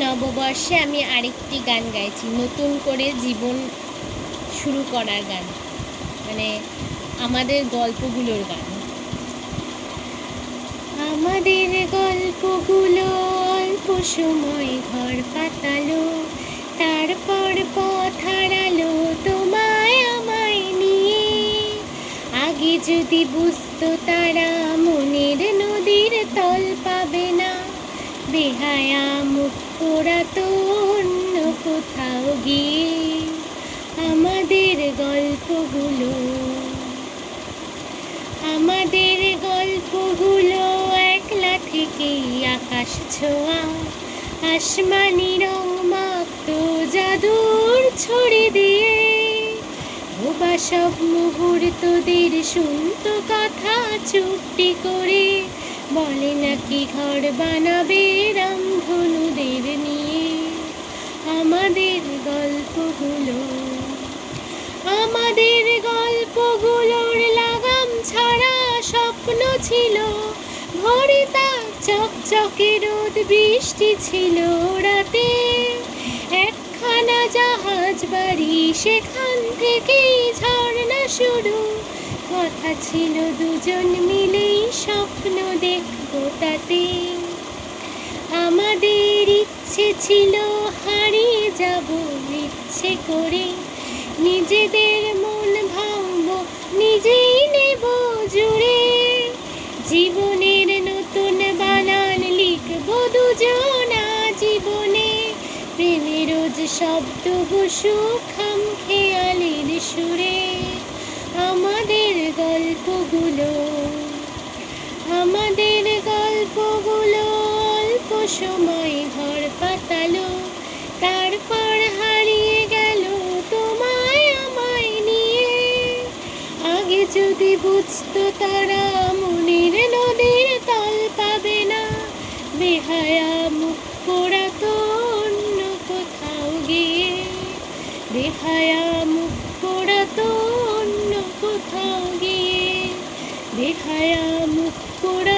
নববর্ষে আমি আরেকটি গান গাইছি, নতুন করে জীবন শুরু করার গান, মানে আমাদের গল্পগুলোর গান। আমাদের গল্পগুলো অল্প সময় ঘর পাতালো, তারপর পথ হারালো তোমায় আমায় নিয়ে। আগে যদি বুঝতো তারা মনের নদীর তল পাবে না, বেহায়া মুখ পোড়াতো অন্য কোথাও গিয়ে। আমাদের গল্পগুলো একলা থেকেই আকাশ ছোঁয়া, আসমানি রং মাখতো জাদুর ছড়ি দিয়ে। ভোবা সব মুহূর্তদের শুনতো কথা চুপটি করে, বলে নাকি ঘর বানাবে রামধনুদের নিয়ে। আমাদের গল্পগুলোর লাগাম ছাড়া স্বপ্ন ছিল ভরে, তার চকচকে রোদ বৃষ্টি ছিল রাতে। একখানা জাহাজ বাড়ি, সেখান থেকেই ঝর্ণা শুরু। কথা ছিল দুজন মিলেই স্বপ্ন দেখবো তাতে। আমাদের ইচ্ছে ছিল হারিয়ে যাব ইচ্ছে করে, নিজেদের মন ভাঙবো নিজেই নেব জুড়ে। জীবনের নতুন বানান লিখবো দুজনা জীবনে, প্রেমের রোজ শব্দ বসু খাম খেয়ালের সুরে। আমাদের গল্পগুলো অল্প সময় ঘর পাতালো, তারপর হারিয়ে গেল তোমায় আমায় নিয়ে। আগে যদি বুঝতো তারা মনের নদীর তল পাবে না, বেহায়া মুখ পোড়াতো অন্য কোথাও গিয়ে। বেহায়া মুখ পোড়াতো অন্য কোথাও গিয়ে। বেহায়া মুখ পোড়া